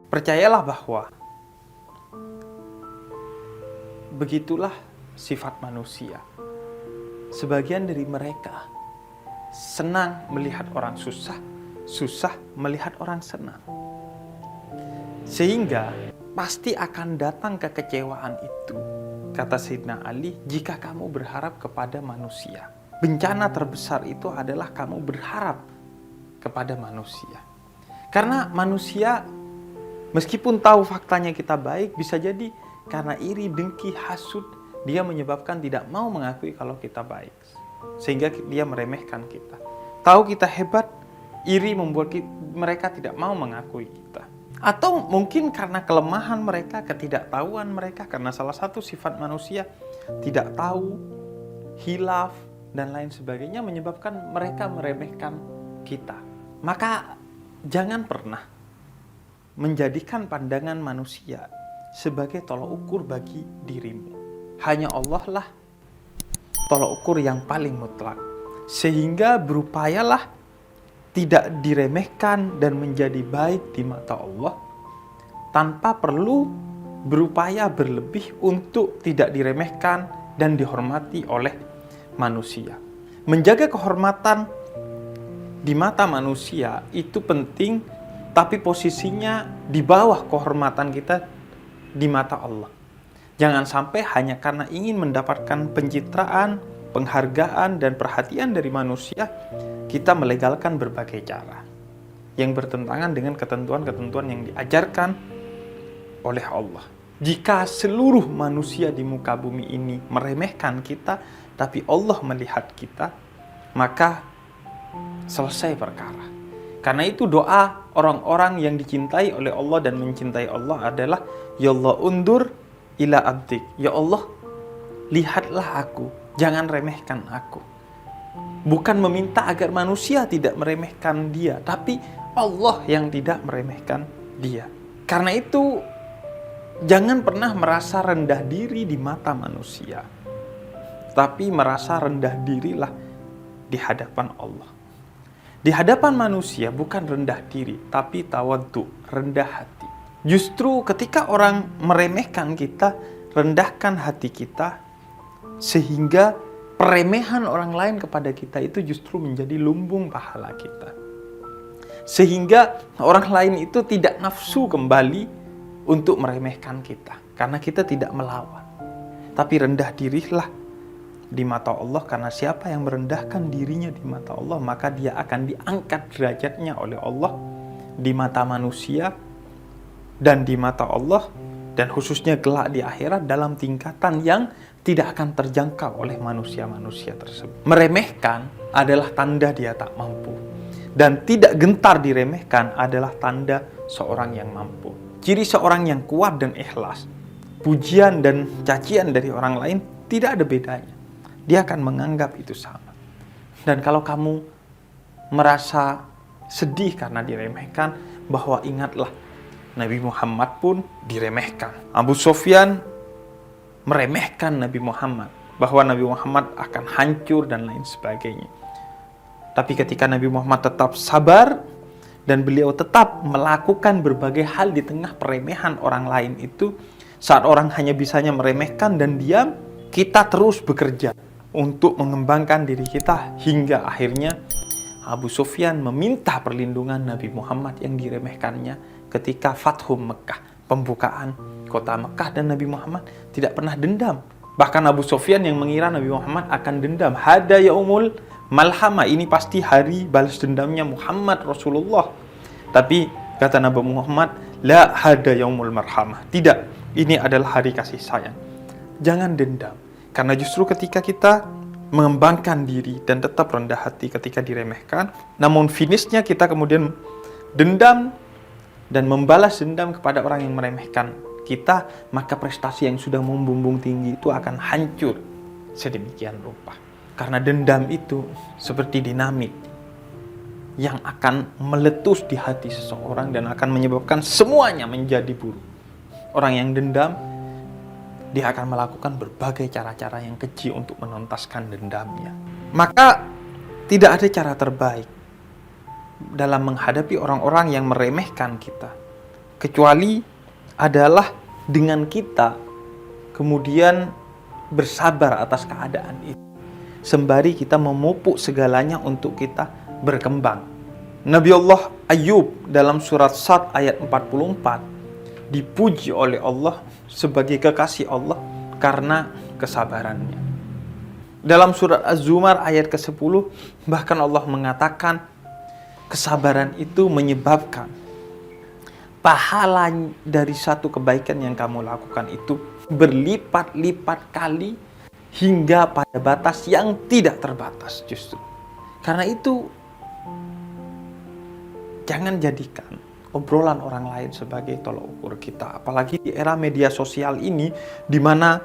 Percayalah bahwa begitulah sifat manusia. Sebagian dari mereka senang melihat orang susah, susah melihat orang senang. Sehingga pasti akan datang kekecewaan itu, kata Sayyidina Ali, jika kamu berharap kepada manusia. Bencana terbesar itu adalah kamu berharap kepada manusia. Karena manusia, meskipun tahu faktanya kita baik, bisa jadi karena iri, dengki, hasud, dia menyebabkan tidak mau mengakui kalau kita baik. Sehingga dia meremehkan kita. Tahu kita hebat, iri membuat mereka tidak mau mengakui kita. Atau mungkin karena kelemahan mereka, ketidaktahuan mereka, karena salah satu sifat manusia tidak tahu, hilaf, dan lain sebagainya, menyebabkan mereka meremehkan kita. Maka jangan pernah menjadikan pandangan manusia sebagai tolak ukur bagi dirimu. Hanya Allah lah tolak ukur yang paling mutlak. Sehingga berupayalah tidak diremehkan dan menjadi baik di mata Allah tanpa perlu berupaya berlebih untuk tidak diremehkan dan dihormati oleh manusia. Menjaga kehormatan di mata manusia itu penting, tapi posisinya di bawah kehormatan kita di mata Allah. Jangan sampai hanya karena ingin mendapatkan pencitraan, penghargaan, dan perhatian dari manusia, kita melegalkan berbagai cara yang bertentangan dengan ketentuan-ketentuan yang diajarkan oleh Allah. Jika seluruh manusia di muka bumi ini meremehkan kita, tapi Allah melihat kita, maka selesai perkara. Karena itu doa orang-orang yang dicintai oleh Allah dan mencintai Allah adalah, Ya Allah undur ila abdik, ya Allah lihatlah aku, jangan remehkan aku. Bukan meminta agar manusia tidak meremehkan dia, tapi Allah yang tidak meremehkan dia. Karena itu jangan pernah merasa rendah diri di mata manusia, tapi merasa rendah dirilah di hadapan Allah. Di hadapan manusia bukan rendah diri, tapi tawaddu, rendah hati. Justru ketika orang meremehkan kita, rendahkan hati kita, sehingga peremehan orang lain kepada kita itu justru menjadi lumbung pahala kita. Sehingga orang lain itu tidak nafsu kembali untuk meremehkan kita, karena kita tidak melawan. Tapi rendah dirilah di mata Allah, karena siapa yang merendahkan dirinya di mata Allah, maka dia akan diangkat derajatnya oleh Allah di mata manusia dan di mata Allah, dan khususnya kelak di akhirat dalam tingkatan yang tidak akan terjangkau oleh manusia-manusia tersebut. Meremehkan adalah tanda dia tak mampu, dan tidak gentar diremehkan adalah tanda seorang yang mampu. Ciri seorang yang kuat dan ikhlas, pujian dan cacian dari orang lain tidak ada bedanya. Dia akan menganggap itu sama. Dan kalau kamu merasa sedih karena diremehkan, bahwa ingatlah Nabi Muhammad pun diremehkan. Abu Sufyan meremehkan Nabi Muhammad, bahwa Nabi Muhammad akan hancur dan lain sebagainya. Tapi ketika Nabi Muhammad tetap sabar dan beliau tetap melakukan berbagai hal di tengah peremehan orang lain itu, saat orang hanya bisanya meremehkan dan diam, kita terus bekerja untuk mengembangkan diri kita, hingga akhirnya Abu Sufyan meminta perlindungan Nabi Muhammad yang diremehkannya ketika Fathum Mekah, pembukaan kota Mekah, dan Nabi Muhammad tidak pernah dendam. Bahkan Abu Sufyan yang mengira Nabi Muhammad akan dendam. Hada yaumul malhama, ini pasti hari balas dendamnya Muhammad Rasulullah. Tapi kata Nabi Muhammad, la hada yaumul marhamah. Tidak, ini adalah hari kasih sayang. Jangan dendam. Karena justru ketika kita mengembangkan diri dan tetap rendah hati ketika diremehkan, namun finishnya kita kemudian dendam dan membalas dendam kepada orang yang meremehkan kita, maka prestasi yang sudah membumbung tinggi itu akan hancur sedemikian rupa. Karena dendam itu seperti dinamit yang akan meletus di hati seseorang dan akan menyebabkan semuanya menjadi buruk. Orang yang dendam, dia akan melakukan berbagai cara-cara yang keji untuk menuntaskan dendamnya. Maka tidak ada cara terbaik dalam menghadapi orang-orang yang meremehkan kita, kecuali adalah dengan kita kemudian bersabar atas keadaan itu, sembari kita memupuk segalanya untuk kita berkembang. Nabi Allah Ayub dalam surat Sad ayat 44 dipuji oleh Allah sebagai kekasih Allah karena kesabarannya. Dalam surat Az-Zumar ayat ke-10 bahkan Allah mengatakan kesabaran itu menyebabkan pahala dari satu kebaikan yang kamu lakukan itu berlipat-lipat kali hingga pada batas yang tidak terbatas justru. Karena itu jangan jadikan obrolan orang lain sebagai tolok ukur kita. Apalagi di era media sosial ini, di mana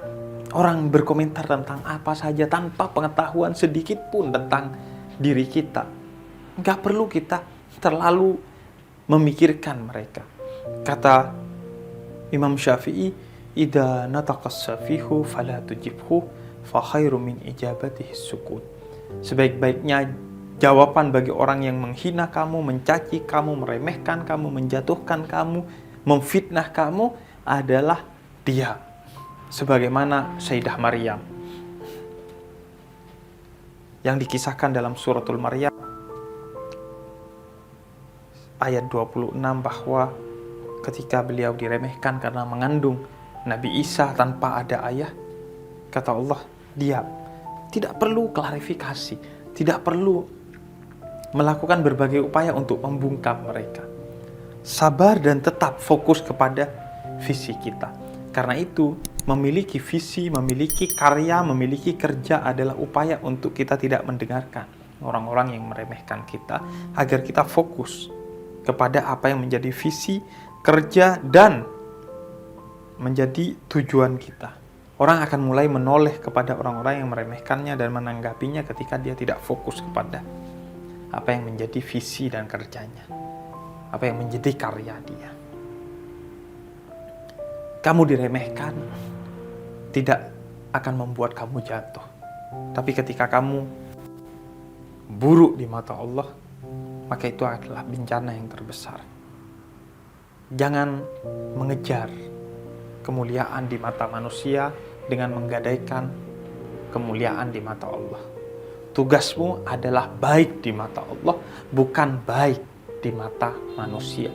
orang berkomentar tentang apa saja tanpa pengetahuan sedikit pun tentang diri kita. Nggak perlu kita terlalu memikirkan mereka. Kata Imam Syafi'i, "Idza nataqas safihu fala tujibhu, fa khairu min ijabatihi sukut." Sebaik-baiknya jawaban bagi orang yang menghina kamu, mencaci kamu, meremehkan kamu, menjatuhkan kamu, memfitnah kamu adalah diam. Sebagaimana Sayyidah Maryam yang dikisahkan dalam suratul Maryam ayat 26 bahwa ketika beliau diremehkan karena mengandung Nabi Isa tanpa ada ayah, kata Allah, diam. Tidak perlu klarifikasi, tidak perlu melakukan berbagai upaya untuk membungkam mereka. Sabar dan tetap fokus kepada visi kita. Karena itu, memiliki visi, memiliki karya, memiliki kerja adalah upaya untuk kita tidak mendengarkan orang-orang yang meremehkan kita, agar kita fokus kepada apa yang menjadi visi, kerja, dan menjadi tujuan kita. Orang akan mulai menoleh kepada orang-orang yang meremehkannya dan menanggapinya ketika dia tidak fokus kepada apa yang menjadi visi dan kerjanya, apa yang menjadi karya dia. Kamu diremehkan tidak akan membuat kamu jatuh, tapi ketika kamu buruk di mata Allah, maka itu adalah bencana yang terbesar. Jangan mengejar kemuliaan di mata manusia dengan menggadaikan kemuliaan di mata Allah. Tugasmu adalah baik di mata Allah, bukan baik di mata manusia.